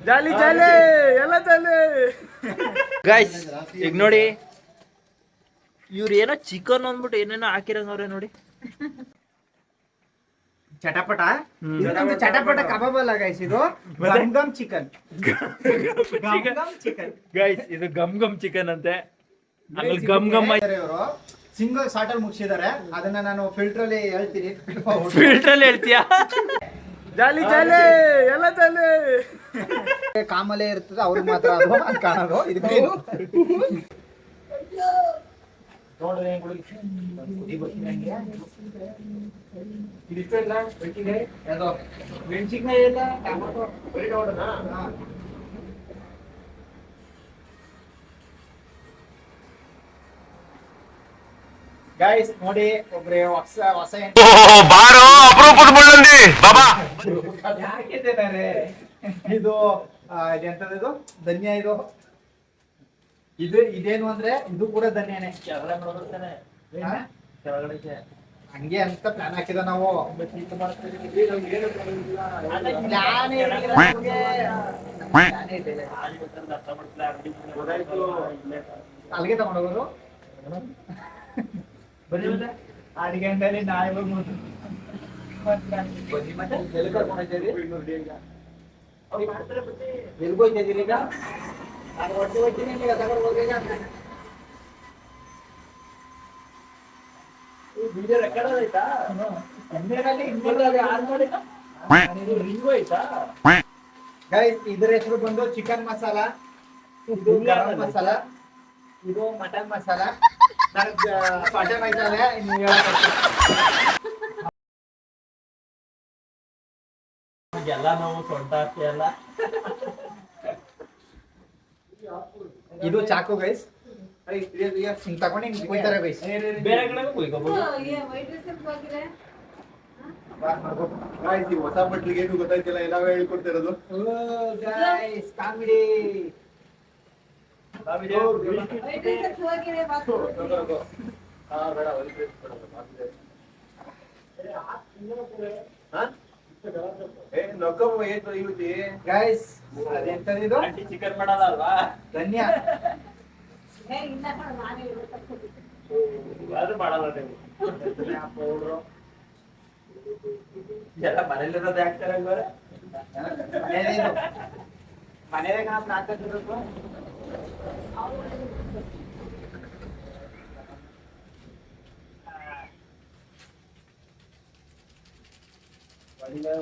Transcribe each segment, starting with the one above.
ಜಾಲಿ ಜಾಲಿ ಎಲ್ಲ ಜಾಲಿ ಗೈಸ್ ಈಗ ನೋಡಿ ಇವ್ರು ಏನೋ ಚಿಕನ್ ಅಂದ್ಬಿಟ್ಟು ಏನೇನೋ ಹಾಕಿರಂಗವ್ರೆ ನೋಡಿ. ಚಟಪಟ ಇದೊಂದು ಚಟಪಟ ಕಬಾಬ್ ಅಲ್ಲ ಗೈಸ್, ಇದು gum gum chicken. Chicken guys ಇದು ಗಮ್ ಗಮ್ ಚಿಕನ್ ಅಂತೆ. ಆಮೇಲೆ ಗಮ್ ಗಮ್ ಇವರು ಸಿಂಗಲ್ ಶಾರ್ಟ್ ಅಲ್ಲಿ ಮುಗಿಸಿದ್ದಾರೆ. ಅದನ್ನ ನಾನು ಫಿಲ್ಟರ್ ಅಲ್ಲಿ ಹೇಳ್ತೀನಿ. ಫಿಲ್ಟರ್ ಅಲ್ಲಿ ಹೇಳ್ತೀಯಾ? ಜಾಲಿ ಜಾಲಿ ಎಲ್ಲ ಜಾಲಿ ಕಾಮಲೆ ಇರ್ತದೆ ಅವ್ರಿಗೆ ಮಾತ್ರ ಅದು ಅಂತ ಕಾಣೋದು. ಇದು ಮೀನು ಮೆಣಸಿನ್ಕಾಯಿ ಎಲ್ಲ ಟೊಮೊಟೊ ಗೈಸ್ ನೋಡಿ ಒಬ್ರೆ ಹೊಸ ಬಾರೋ ಅಪರೂಪದ ಮುಳ್ಳಂದಿ ಬಾಬಾ ಹಾಕಿದ್ದಾರೆ. ಇದು ಎಂತದ್ದು ಧನ್ಯ. ಇದು ಇದೇನು ಅಂದ್ರೆ ಇದು ಕೂಡ ಧನ್ಯನೇ. ಹಂಗೆ ಅಂತ ಪ್ಲಾನ್ ಹಾಕಿದ ನಾವು. ಅಲ್ಲಿಗೆ ತಗೊಂಡೋಗೋದು ಅಡಿಗೆ ಗಂಟೆಯಲ್ಲಿ ನಾಳೆ ಎಲ್ಗೋಯ್ತಿದ್ದೀರಿ ಈಗ? ಹೊಟ್ಟೆ ಹೋಗ್ತೀನಿ ಈಗ ವಿಡಿಯೋ ರೆಕಾರ್ಡ್ ಆಯ್ತಾ? ಇದ್ರ ಹೆಸರು ಬಂದು ಚಿಕನ್ ಮಸಾಲ, ಇದು ಗರಂ ಮಸಾಲ, ಇದು ಮಟನ್ ಮಸಾಲ. ಮಟನ್ ಆಯ್ತದೆ ಎಲ್ಲ ನಾವು ಸೊಂಟ ಎಲ್ಲ. ಇದು ಚಾಕು ಗೈಸ್. ಹಿಂಗ್ ತಗೊಂಡು ಹಿಂಗ್ ಕೊಯ್ತಾರೆ ಗೈಸ್. ಬೇರೆ ಕಡೆ ಕೊಯ್ಕೋಬಹುದು. ಹೊಸ ಮಟ್ಲಿಗೆ ಏನು ಗೊತ್ತಾಯ್ತಿಲ್ಲ, ಎಲ್ಲ ಹೇಳ್ಕೊಡ್ತಿರೋದು. Comedy guys. ಅದೆಂತದಿದು? ಚಿಕನ್ ಮಾಡಲ್ಲ ಅಲ್ವಾ? ಧನ್ಯ ಅದು ಮಾಡಲ್ಲ ನೀವು. ಎಲ್ಲ ಮನೇಲಿರೋದು ಹಾಕ್ತಾರೆ ಅಲ್ವಾ? ಮನೆಯಾಗ ನಾವು ಹಾಕಿರೋದು.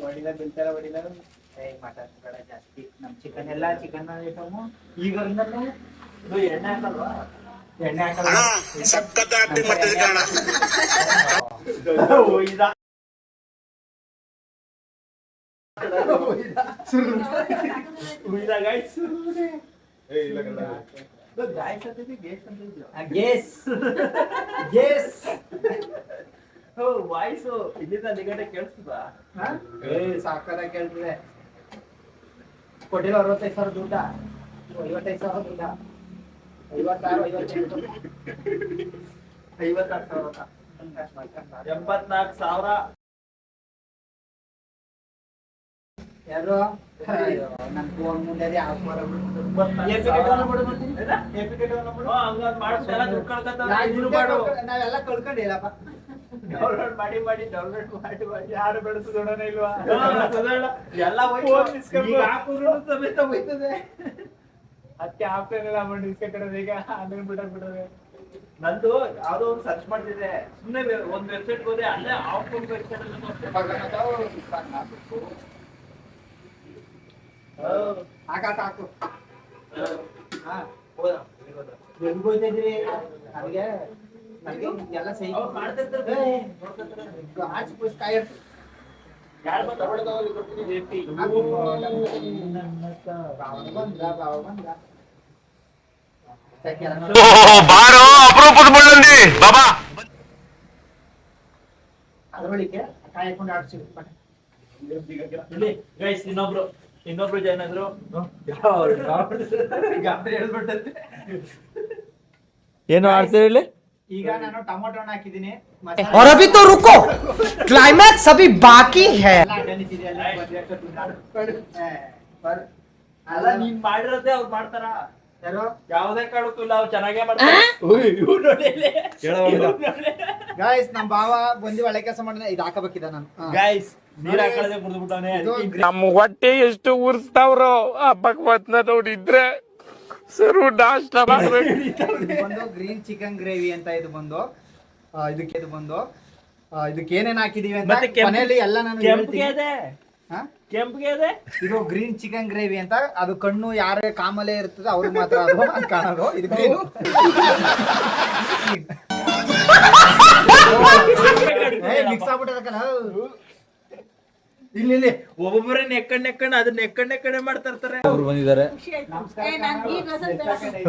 ಹೊಡಿಲ ಬೀಳ್ತಾರ ಹೊಡಿಲ. ಮಟನ್ ಬೇಡ ಜಾಸ್ತಿ. ನಮ್ ಚಿಕನ್ ಎಲ್ಲ ಚಿಕನ್ ಐಟಮು ಈಗ ಇದು ಎಣ್ಣೆ ಹಾಕಲ್ವಾ? ಎಣ್ಣೆ ಹಾಕಲ್ಲ. ಸಖತ್ ಆಕ್ಟಿಂಗ್ ಮಾಡ್ತಿದ್ದೆ ಕಾರಣ. ವಾಯ್ಸು ಇಲ್ಲಿಂದ ನಿಗಡೆ ಕೇಳಿಸ್ತದ? ಸಾಕಾರ ಕೇಳ್ತದೆ. ಕೊಟ್ಟಿಲ್ಲ 65,000 ದುಡ್ಡ, 55,000 ದುಡ್ಡ, 56, 58, 56,000, 84,000. ಯಾರು ನನ್ ಫೋನ್ ಮುಂದೆ ನಾವೆಲ್ಲ ಕಳ್ಕೊಂಡಿಲ್ಲಪ್ಪ. ಡೌನ್ಲೋಡ್ ಮಾಡಿ ಯಾರು ಬೆಳೆಸೋಣ ಇಲ್ವಾ? ಎಲ್ಲ ಸಮೇತ ಹೋಯ್ತದೆ. ಅದಕ್ಕೆ ಆಪ್ಷನ್ ಅಮೌಂಟ್ ಇಸ್ಕೊಡೋದು ಈಗ ಅದನ್ನ ಬಿಡೋದು. ನಂದು ಯಾವ್ದೋ ಒಂದು ಸರ್ಚ್ ಮಾಡ್ತಿದ್ದೆ, ಸುಮ್ಮನೆ ಒಂದ್ ವೆಬ್ಸೈಟ್ ಹೋದೆ, ಅಲ್ಲೇ ಆಫ್ಲೈನ್ ವೆಬ್ಸೈಟ್ ಹಾಕು. ಎಲ್ಗೋಯ್ತಿದ್ರಿ? ನನಗೆ ಎಲ್ಲ ಸಹಿ ಮಾಡ್ತಿರ್ತಾರೆ. ಬಾರೋ ಅಪರೂಪದ ಮುಳ್ಳಂದಿ ಬಾಬಾ. ಅದರೊಳಗೆ ಕಾಯ್ಕೊಂಡು ಆಡ್ಸಿ. ಗೈಸ್ ಇನ್ನೊಬ್ರು ಜನ ಇದ್ರು. ಏನು ಆಡ್ತೀರಿ? ಈಗ ನಾನು ಟೊಮೊಟೊ ಹಾಕಿದ್ದೀನಿ. और अभी तो रुको, क्लाइमैक्स अभी बाकी है. ಅಲ್ಲ ನೀನ್ ಮಾಡಿರೋದೇ ಅವ್ರು ಮಾಡ್ತಾರ. ಯಾರು ಯಾವ್ದೇ ಕಾರಣಕ್ಕೂ ಇಲ್ಲ, ಅವ್ರು ಚೆನ್ನಾಗೇ ಮಾಡ್ತಾರೆ. ಇವ್ರು ನೋಡಿ ಇಲ್ಲಿ. ಇವ್ರು ನೋಡಿ. ಗಾಯ್ಸ್ ನಮ್ ಭಾವ ಬಂದು ಒಳ್ಳೆ ಕೆಲಸ ಮಾಡಿದ ಇದು ಹಾಕಬೇಕಿದ ನಾನು ಗೈಸ್ ನೀರ್ ಹಾಕೊಳ್ಳದೆ ಮುರಿದ್ಬಿಟ್ಟವನೆ. ನಮ್ಮ ಹೊಟ್ಟೆ ಎಷ್ಟು ಉರ್ಸ್ತಾವ್ರೋ ಆ ಭಗವತ್ನ ನೋಡಿದ್ರೆ ಸರು ನಾಷ್ಟ ಮಾಡ್ಬೇಕು. ಬಂದು ಗ್ರೀನ್ ಚಿಕನ್ ಗ್ರೇವಿ ಅಂತ ಇದು ಬಂದು ಇದಕ್ಕೆ ಏನೇನ್ ಹಾಕಿದೀವಿ ಅಂತ ಮತ್ತೆ ಮನೆಯಲ್ಲಿ ಎಲ್ಲ ನಾನು ಕೆಂಪ್ಗೆ ಹೇಳ್ತೀನಿ. ಇದೆ, ಹಾ? ಕೆಂಪ್ಗೆ ಇದೆ. ಇದು ಗ್ರೀನ್ ಚಿಕನ್ ಗ್ರೇವಿ ಅಂತ. ಅದು ಕಣ್ಣು ಯಾರೇ ಕಾಮಲೆ ಇರ್ತದೆ ಅವ್ರಿಗೆ ಮಾತ್ರ ಅದು ಅಂತ ಕಾಣೋದು. ಇದು ಗ್ರೀನ್ ಮಿಕ್ಸ್ ಆಗ್ಬಿಟ್ಟದಕ್ಕಲ್ಲ. ಇಲ್ಲಿ ಒಬ್ಬೊಬ್ಬರೇ ನೆಕ್ಕಂಡ್ ಅದನ್ನ ನೆಕ್ಕಂಡೆ ಮಾಡ್ತಾ ಇರ್ತಾರೆ. ಅವ್ರು ಬಂದಿದ್ದಾರೆ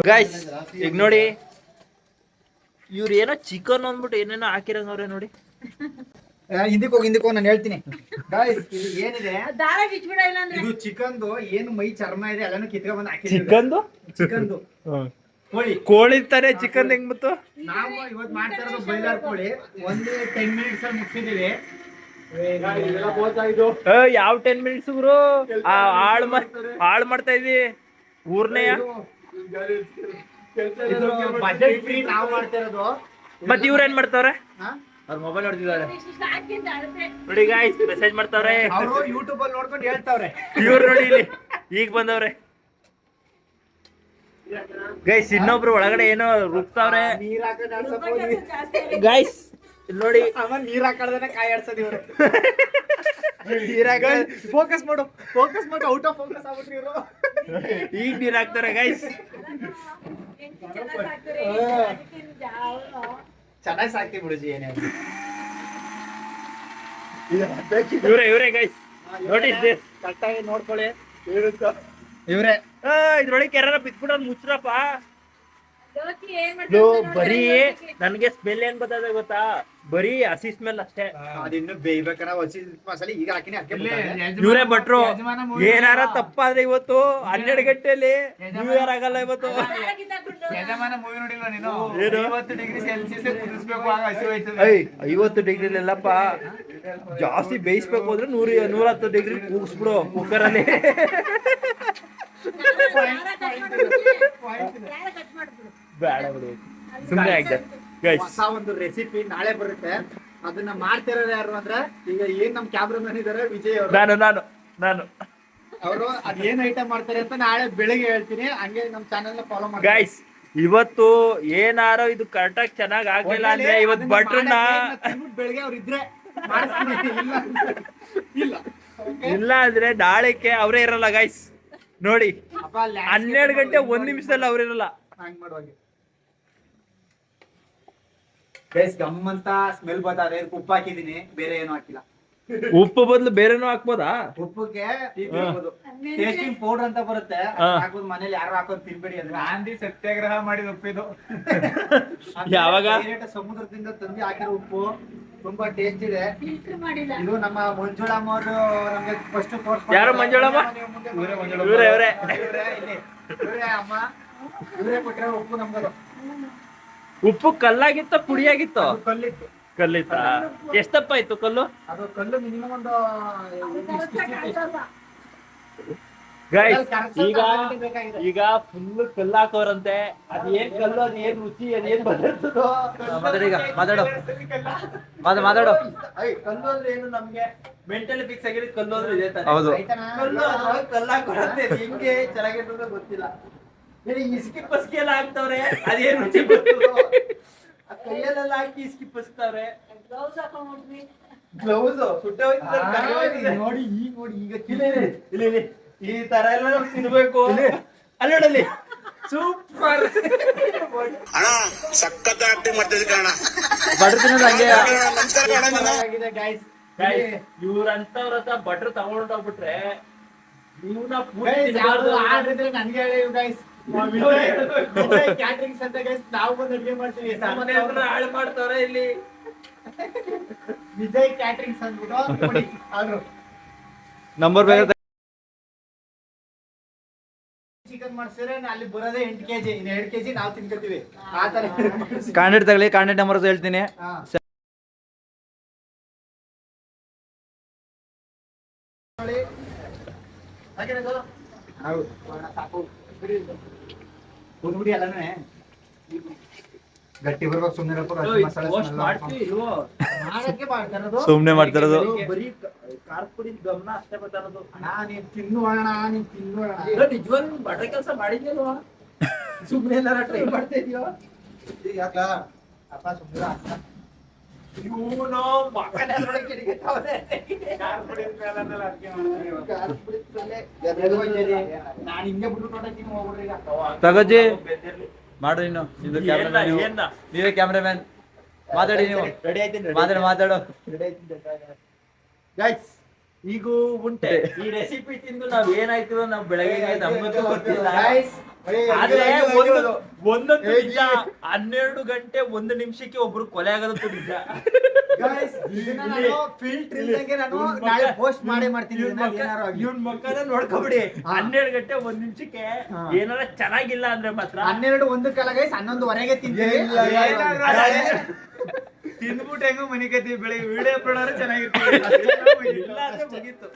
ಗೈಸ್. ಈಗ ನೋಡಿ ಇವ್ರು ಏನೋ ಚಿಕನ್ ಅಂದ್ಬಿಟ್ಟು ಏನೇನೋ ಹಾಕಿರಂಗವ್ರೆ ನೋಡಿ. ಹಿಂದಕ್ಕೆ ಹೋಗಿ ನಾನು ಹೇಳ್ತೀನಿ. ಗಾಯ್ಸ್ ಇದು ಏನಿದೆ, ಇದು ಚಿಕನ್ದು ಏನು ಮೈ ಚರ್ಮ ಇದೆ ಎಲ್ಲಾನು ಕಿತ್ಕೊಂಡ್ ಬಂದು ಹಾಕಿದ್ದೀವಿ. ಚಿಕನ್ದು ಕೋಳಿ ತಾನೆ ಚಿಕನ್ ಹೆಂಗ್ ಬಂತು? ನಾವು ಇವತ್ತು ಮಾಡ್ತಾ ಇರೋದು ಬೈಲರ್ ಕೋಳಿ. ಒಂದು 10 ಮಿನಿಟ್ಸ್ ಅಲ್ಲಿ ಮುಗಿಸಿದೀವಿ. ಯಾವ 10 ಮಿನಿಟ್ಸ್ ಗುರು? ಹಾಳು ಮಾಡ್ತಾ ಇದೀವಿ ಊರ್ನೆಯ. ಬಜೆಟ್ ಫ್ರೀ ನಾವು ಮಾಡ್ತಾ ಇರೋದು. ಮತ್ ಇವ್ರ ಏನ್ ಮಾಡ್ತಾವ್ರೆ? ಹಾ? ಅವ್ರ ಮೊಬೈಲ್ ನೋಡ್ತಿದ್ದಾರೆ ನೋಡಿ ಗಾಯ್ಸ್, ಮೆಸೇಜ್ ಮಾಡ್ತಾವ್ರೆ. ಅವರು ಯೂಟ್ಯೂಬ್ ಅಲ್ಲಿ ನೋಡ್ಕೊಂಡು ಹೇಳ್ತಾವ್ರೆ. ಇವ್ರು ನೋಡಿ ಇಲ್ಲಿ ಈಗ ಬಂದವ್ರೆ ಗೈಸ್. ಇನ್ನೊಬ್ರು ಒಳಗಡೆ ಏನೋ ರುಬ್ತಾವ್ರೆ ನೀರ್ ಹಾಕೊಂಡು ಆಡ್ಸಕ್ ಹೋದ್ವಿ. ಗೈಸ್. ಇಲ್ಲಿ ನೋಡಿ ಆಮೇಲೆ ನೀರ್ ಹಾಕಳ್ದೇನೆ ಕಾಯಿ ಆಡ್ಸೋದು ಇವ್ರು. ನೀರ್ ಫೋಕಸ್ ಮಾಡು ಔಟ್ ಆಫ್ ಫೋಕಸ್ ಆಗ್ಬಿಟ್ರಿ ಇವರು. ಈಗ ನೀರ್ ಹಾಕ್ತಾರೆ ಗೈಸ್. ಚೆನ್ನಾಗಿ ಸಾಕ್ತಿ ಬಿಡುಜಿ ಏನೇ ಇವ್ರೆ ಗೈಸ್. Notice this. ಕರೆಕ್ಟಾಗಿ ನೋಡ್ಕೊಳ್ಳಿ. ಇವ್ರೆ ಇದ್ರೊಳಗೆ ಯಾರ ಬಿತ್ಬಿಟ್ಟು ಮುಚ್ಚ್ರಪ್ಪ. ಬರೀ ನನ್ಗೆ ಸ್ಮೆಲ್ ಏನ್ ಬರ್ತದೆ ಗೊತ್ತಾ? ಬರೀ ಹಸಿ ಸ್ಮೆಲ್ ಅಷ್ಟೇ. ಅದಿನ್ನು ಬೇಯ್ಬೇಕನ್ನ ಹಸಿ ಮಸಾಲೆ ಈಗ ಹಾಕಿನಿ. ಇವ್ರೇ ಭಟ್ರು. ಏನಾರ ತಪ್ಪಾದ್ರೆ ಇವತ್ತು 12 ಗಂಟೆಯಲ್ಲಿ ನ್ಯೂ ಇಯರ್ ಆಗಲ್ಲ ಇವತ್ತು. ಯಜಮಾನ ಮೂವಿ ನೋಡಿಲ್ವ ನೀನು? ಏನು? 50 ಡಿಗ್ರಿ ಸೆಲ್ಸಿಯಸ್ ಕುದಿಸ್ಬೇಕು, ಆಗ ಹಸಿ ಹೋಯ್ತದೆ. 50 ಡಿಗ್ರಿಲೆಲ್ಲಪ್ಪ ಜಾಸ್ತಿ ಬೇಯಿಸ್ಬೇಕು ಅಂದ್ರೆ 110 ಡಿಗ್ರಿ ಕೂಗಿಸ್ಬಿಡು ಕುಕ್ಕರ್ ಅಲ್ಲಿ. ಬೇಡ ಬಿಡು, ಸುಮ್ಮನೆ ಆಗಿದೆ ಗೈಸ್. ಹೊಸ ಒಂದು ರೆಸಿಪಿ ನಾಳೆ ಬರುತ್ತೆ. ಅದನ್ನ ಮಾಡ್ತಿರೋರು ಯಾರು ಅಂದ್ರೆ, ಈಗ ಏನ್ ನಮ್ ಕ್ಯಾಮ್ರಾಮನ್ ಇದಾರೆ ವಿಜಯ್ ಅವರು, ನಾನು ಅವರು ಅದೇನ್ ಐಟಮ್ ಮಾಡ್ತಾರೆ ಅಂತ ನಾಳೆ ಬೆಳಿಗ್ಗೆ ಹೇಳ್ತೀನಿ. ಹಂಗೆ ನಮ್ ಚಾನೆಲ್ ನ ಫಾಲೋ ಮಾಡಿ ಗೈಸ್. ಇವತ್ತು ಏನಾರೋ ಇದು ಕರೆಕ್ಟಾಗಿ ಚೆನ್ನಾಗ್ ಆಗ್ಲಿಲ್ಲ ಅಂದ್ರೆ ಇವತ್ತು ಭಟ್ರನ್ನ ಬೆಳಿಗ್ಗೆ ಅವ್ರು ಇದ್ರೆ ಮಾಡಿಸ್ತೀನಿ. ಇಲ್ಲ ಅಂದ್ರೆ ನಾಳೆಕ್ಕೆ ಅವರೇ ಇರಲ್ಲ ಗೈಸ್. ನೋಡಿ 12 ಗಂಟೆ 1 ನಿಮಿಷದಲ್ಲಿ ಅವ್ರಿರಲ್ಲ. ಹಂಗ್ ಮಾಡುವಾಗೆ ಗೈಸ್ ಗಮ್ಮಂತ ಸ್ಮೆಲ್ ಬರ್ತದೆ. ಉಪ್ಪು ಹಾಕಿದೀನಿ, ಬೇರೆ ಏನು ಹಾಕಿಲ್ಲ. ಉಪ್ಪು ಬದಲು ಬೇರೆನೂ ಹಾಕ್ಬೋದಾ? ಉಪ್ಪುಗೆ ಟೇಸ್ಟಿಂಗ್ ಪೌಡರ್ ಅಂತ ಬರುತ್ತೆ, ಹಾಕೋದು. ಮನೇಲಿ ಯಾರು ಹಾಕೋದು ತಿನ್ಬೇಡಿ. ಅದು ಗಾಂಧಿ ಸತ್ಯಾಗ್ರಹ ಮಾಡಿದ ಉಪ್ಪು ಇದು. ಯಾವಾಗ? ಸಮುದ್ರದಿಂದ ತಂದು ಹಾಕಿರೋ ಉಪ್ಪು, ತುಂಬಾ ಟೇಸ್ಟ್ ಇದೆ. ಇದು ನಮ್ಮ ಮಂಜುಳಮ್ಮ ಅವರು ನಮ್ಗೆ ಫಸ್ಟ್ ಕೋರ್ಸ್. ಯಾರು ಮಂಜುಳಮ್ಮ? ಇವರೇ ಅಮ್ಮ ಇವರೇ ಕೊಟ್ಟಿರೋ ಉಪ್ಪು ನಮ್ಗದು. ಉಪ್ಪು ಕಲ್ಲಾಗಿತ್ತ ಪುಡಿಯಾಗಿತ್ತು? ಕಲ್ಲಿತ್ತು. ಕಲ್ಲಿತ್ತ? ಎಷ್ಟಪ್ಪ ಇತ್ತು ಕಲ್ಲು? ಅದು ಕಲ್ಲು ಮಿನಿಮಮ್ ಒಂದು ಗೈಸ್. ಈಗ ಫುಲ್ ಕಲ್ಲು ಹಾಕೋರಂತೆ. ಅದೇನ್ ಕಲ್ಲು, ಅದೇನ್ ರುಚಿ, ಅದೇನ್ ಬರ್ತದೋ. ಮಾತಾಡೋ ಕಲ್ಲು ಅಂದ್ರೆ ಏನು? ನಮ್ಗೆ ಮೆಂಟಲಿ ಫಿಕ್ಸ್ ಆಗಿರೋದು ಕಲ್ಲು ಅಂದ್ರೆ ಇದೆ ತಾನೆ. ಹೌದು. ಕಲ್ಲು ಕಲ್ಲು ಹಾಕೋರಂತೆ. ಹೆಂಗೆ ಚೆನ್ನಾಗಿರ್ತದೆ ಗೊತ್ತಿಲ್ಲ. ಇಸ್ಕಿ ಪಸ್ಕಿ ಎಲ್ಲ ಹಾಕ್ತವ್ರೆ, ಅದೇನ್ ರುಚಿ ಬರ್ತದೋ. ಕೈಯಲ್ಲೆಲ್ಲ ಹಾಕಿ ಇಸ್ಕಿ ಪಸ್ಕ್ತಾವ್ರೆ. ಗ್ಲೌಸ್ ಸುಟ್ಟ ನೋಡಿ. ಈಗ ನೋಡಿ, ಈಗ ಇಲ್ಲಿ ಈ ತರ ಎಲ್ಲ ತಿನ್ಬೇಕು. ಅಲ್ಲೋಡಲ್ಲಿ ಸೂಪರ್ ಅಣ್ಣ ಸಖತ್ ಆಕ್ಟಿಂಗ್ ಮಾಡ್ತಿದ್ದೆ ಕಣ. ನಮಸ್ಕಾರ ಆಗಿದೆ ಗೈಸ್. ಇವ್ರಂತವ್ರ ಹತ್ರ ಬಟ್ರ್ ತಗೊಂಡೋಗ್ಬಿಟ್ರೆ ಇವ್ನ ನನ್ಗೆ ಹೇಳಿ ಗೈಸ್. ಕ್ಯಾಟ್ರಿಂಗ್ಸ್ ಅಂತ ಗೈಸ್, ನಾವು ಬಂದು ಅಡುಗೆ ಮಾಡ್ತೀವಿ. ಹಾಳು ಮಾಡ್ತಾವ್ರೆ ಇಲ್ಲಿ. ವಿಜಯ್ ಕ್ಯಾಟ್ರಿಂಗ್ಸ್ ಅಂದ್ಬಿಟ್ಟು ಆದ್ರು ನಂಬರ್ ಬೇಕು. ಚಿಕನ್ ಮಾಡ್ಸಿದ್ರೆ ಅಲ್ಲಿ ಬರೋದೇ 8 kg. 2 kg ನಾವು ತಿನ್ಕೋತೀವಿ. ಆ ತರ ಕಾಂಟ್ಯಾಕ್ಟ್ ತಗೊಳ್ಳಿ, ಕಾಂಟ್ಯಾಕ್ಟ್ ನಂಬರ್ ಹೇಳ್ತೀನಿ. ಹೌದು ಸಾಕು ಕುದ್ಬಿಡಿ ಎಲ್ಲಾನು ಗಟ್ಟಿ ಬರ್ಬೇಕು ಸುಮ್ಮನೆ ಸುಮ್ನೆ ಮಾಡ್ತಾರದು. ಬರೀ ಖಾರ ಪುಡಿ ಗಮನ ಅಷ್ಟೇ ಬರ್ತಾರದು. ನೀನ್ ತಿನ್ನುವಣ ನೀನ್ ತಿನ್ನುವಣ ನಿಜವಾಗ್ಲೂ ಬಟ್ರೆ ಕೆಲಸ ಮಾಡಿದ್ಯಲ್ವಾ? ಸುಮ್ನೆ ಏನಾರ ಟ್ರೈ ಮಾಡ್ತಾ ಇದೀಯೋ? ಯಾಕ ಅಪ್ಪ ಸುಮ್ಮನೆ ಇವನು ಮಕ್ಕಳೆಲ್ಲ ಕಿಡಿಗೆತ್ತವ್ರೆ. ನಾನು ಹಿಂಗೆ ಬಿಟ್ಟು ನೋಡಕ್ಕೆ ಹೋಗ್ಬಿಡ್ರಿ ಈಗ ತಗೋಜಿ ಮಾಡ್ರಿ ಇನ್ನು ಇದು ಕ್ಯಾಮ್ರಾಮನ್ ಏನ್ನ? ನೀವೇ ಕ್ಯಾಮ್ರಾಮನ್ ಮಾತಾಡಿ ನೀವು ರೆಡಿ ಆಯ್ತೀನಿ ಮಾತಾಡು ಗೈಸ್ ಈಗ ಉಂಟೆ ಈ ರೆಸಿಪಿ ತಿಂದು ನಾವ್ ಏನಾಯ್ತು ನಾವ್ ಬೆಳಗ್ಗೆ ನಮ್ಗಂತೂ ಗೊತ್ತಿಲ್ಲ. ಆದ್ರೆ ಒಂದೊಂದು ನಿಜ 12 ಗಂಟೆ 1 ನಿಮಿಷಕ್ಕೆ ಒಬ್ರು ಕೊಲೆ ಆಗೋದಂತೂ ನಿಜ. ಫಿಲ್ಟರ್ ಇಲ್ದಂಗೆ ನಾನು ನಾಳೆ ಪೋಸ್ಟ್ ಮಾಡೇ ಮಾಡ್ತೀನಿ ಇವ್ನ ಮಕ್ಕಳ ನೋಡ್ಕೊಬಿಡಿ. 12 ಗಂಟೆ 1 ನಿಮಿಷಕ್ಕೆ ಏನಾರ ಚೆನ್ನಾಗಿಲ್ಲ ಅಂದ್ರೆ ಮಾತ್ರ 12 ಕಾಲ ಗೈಸ್ 11:15 ತಿಂತೀವಿ. ತಿಂದ್ಬಿಟ್ಟು ಹೆಂಗೋ ಮನೆ ಕತ್ತೀವಿ ಬೆಳಿಗ್ಗೆ ವಿಡಿಯೋ ಅಪ್ಲೋಡ್ ಚೆನ್ನಾಗಿರ್ತೀವಿ. ಇಲ್ಲ ಅಂದ್ರೆ ಮುಗೀತು.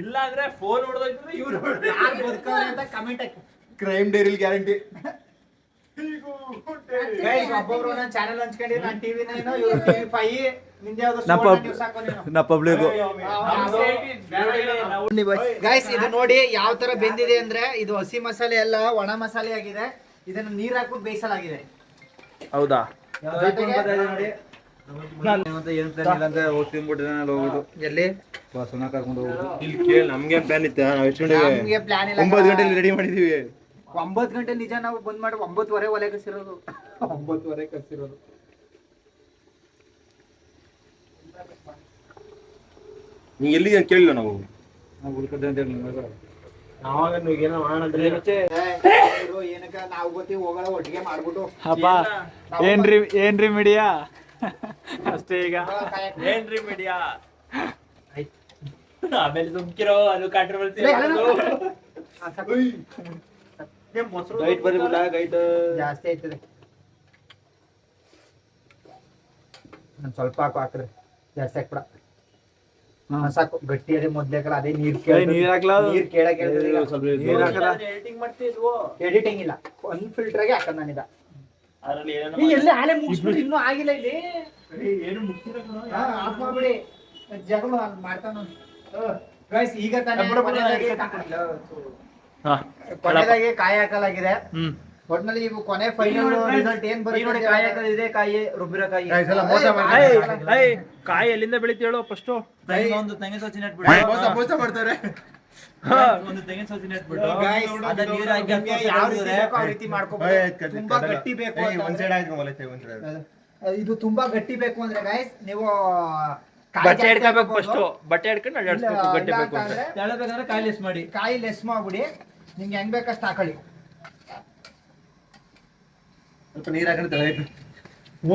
ಇಲ್ಲ ಅಂದ್ರೆ ಫೋನ್ ಹೊಡೆದೋಯ್ತು ಇವ್ರು ಯಾರು ಬದುಕವ್ರೆ ಅಂತ ಕಮೆಂಟ್ ಹಾಕಿ. ಕ್ರೈಮ್ ಡೈರಿಲ್ ಗ್ಯಾರಂಟಿ. ಗೈಸ್ ಒಬ್ಬೊಬ್ರು ನನ್ನ ಚಾನೆಲ್ ಹಂಚ್ಕೊಂಡಿರಿ. ನಾನು TV9 ಇವ್ರು TV5 ನಿಂದೆ ಯಾವ್ದು ನಾ ಸುವರ್ಣ ನ್ಯೂಸ್ ಹಾಕೋ ನೀನು. ನಾ ಪಬ್ಲಿಕ್ ಗೈಸ್ ಇದು ನೋಡಿ ಯಾವ ತರ ಬೆಂದಿದೆ ಅಂದ್ರೆ ಇದು ಹಸಿ ಮಸಾಲೆ ಅಲ್ಲ ಒಣ ಮಸಾಲೆ ಆಗಿದೆ. ಇದನ್ನ ನೀರ್ ಹಾಕ್ಬಿಟ್ಟು ಬೇಯಿಸಲಾಗಿದೆ. ಹೌದಾ? ಜೊತೆಗೆ ಎಲ್ಲಿ ಬಸವನ ಕರ್ಕೊಂಡು ಹೋಗುದು. ಇಲ್ಲಿ ಕೇಳಿ ನಮ್ಗೆ ಪ್ಲಾನ್ ಇತ್ತ ನಾವು ಎಷ್ಟು ಗಂಟೆಗೆ ನಮ್ಗೆ ಪ್ಲಾನ್ ಇಲ್ಲ. 9 ಗಂಟೆಲಿ ರೆಡಿ ಮಾಡಿದೀವಿ. 9 ಗಂಟೆ ನಿಜ ನಾವು ಬಂದ್ ಮಾಡಿ 9:15 ಒಲೆ ಕಸಿರೋದು. 9:15 ಕಸಿರೋದು. ನೀ ಎಲ್ಲಿಗೆ ಅಂತ ಕೇಳಿಲ್ಲ ನಾವು. ಏನಕ್ಕ ನಾವು ಗೊತ್ತಿ ಹೋಗೋಣ ಒಟ್ಟಿಗೆ ಮಾಡ್ಬಿಟ್ಟು ಅಪ್ಪ ಏನ್ರಿ ಮೀಡಿಯಾ ಅಷ್ಟೇ ಈಗ ಏನ್ರಿ ಮೀಡಿಯಾ ಆಮೇಲೆ ಸುಮ್ಕಿರೋ ಅದು ಕಾಂಟ್ರವರ್ಸಿ. ಗೈಟ್ ಬರೀಬಿಡ ಗೈಟ್ ಜಾಸ್ತಿ ಆಯ್ತದೆ. ನಾನು ಸ್ವಲ್ಪ ಹಾಕ್ರೆ ಜಾಸ್ತಿ ಹಾಕ್ಬಿಡ. ಸಾಕು ಗಟ್ಟಿ ಅದೇ ಮೊದ್ಲೇ ಅದೇ ನೀರ್ ನೀರ್ ಹಾಕ್ಲಾ? ನೀರ್ ಕೇಳಕ್ ಸ್ವಲ್ಪ ನೀರ್ ಹಾಕಲ್ಲ. ಎಡಿಟಿಂಗ್ ಮಾಡ್ತಿದ್ವು. ಎಡಿಟಿಂಗ್ ಇಲ್ಲ ಅನ್ಫಿಲ್ಟರ್ಗೆ ಹಾಕದ್ ನಾನಿದ. ಅದ್ರಲ್ಲಿ ಏನೇನೋ ಈ ಎಲ್ಲಿ ಆಲೆ ಮುಗಿಸ್ಬಿಟ್ಟು ಇನ್ನೂ ಆಗಿಲ್ಲ ಇಲ್ಲಿ. ಏನು ಮುಗ್ಸಿರೋ ಕಣೋ. ಆಫ್ ಮಾಡ್ಬಿಡಿ ಜಗಳ ಮಾಡ್ತಾನ. ಗೈಸ್ ಈಗ ತಾನೇ ಕೊನೆದಾಗಿ ಕಾಯಿ ಹಾಕಲಾಗಿದೆ. ಒಟ್ನಲ್ಲಿ ಇವು ಕೊನೆ ಫೈನಲ್ ರಿಸಲ್ಟ್ ಏನ್ ಬರುತ್ತೆ ಕಾಯಿ ಹಾಕಲಿದೆ. ಕಾಯಿ ರುಬ್ಬಿರೋ ಕಾಯಿ. ಕಾಯಿ ಎಲ್ಲಿಂದ ಬೆಳಿತಿ ಹೇಳು ಫಸ್ಟ್. ಒಂದು ತೆಂಗಿನ ಸಸಿ ನೆಟ್ಬಿಟ್ಟು ಮೋಸ ಮಾಡ್ತಾರೆ. ಒಂದು ತೆಂಗಿನ ಸಸಿ ನೆಟ್ಬಿಟ್ಟು Guys, ಅದ ನೀರ್ ಹಾಕಿ ಯಾವ ರೀತಿ ಬೇಕೋ ಆ ರೀತಿ ಮಾಡ್ಕೋಬಹುದು. ತುಂಬಾ ಗಟ್ಟಿ ಬೇಕು ಒಂದ್ ಅಂತಂದ್ರೆ- ಸೈಡ್ ಆಯ್ತು ಮೊಲತೆ ಒಂದ್ ಸೈಡ್. ಇದು ತುಂಬಾ ಗಟ್ಟಿ ಬೇಕು ಅಂದ್ರೆ ಗೈಸ್ ನೀವು ಬಟ್ಟೆ ಹಿಡ್ಕೋಬೇಕು ಫಸ್ಟ್. ಬಟ್ಟೆ ಹಿಡ್ಕೊಂಡು ಅಡ್ಡಾಡ್ಸ್ಬೇಕು ಗಟ್ಟಿ ಬೇಕು ಅಂದ್ರೆ. ತೆಳಬೇಕಂದ್ರೆ ಕಾಯಿ ಲೆಸ್ ಮಾಡಿ ಕಾಯಿ ಲೆಸ್ ಮಾಡ್ಬಿಡಿ. ನಿಮ್ಗೆ ಹೆಂಗ್ ಬೇಕಷ್ಟು ಹಾಕೊಳ್ಳಿ. ಸ್ವಲ್ಪ ನೀರ್ ಹಾಕೊಂಡು ತೆಳಬೇಕು.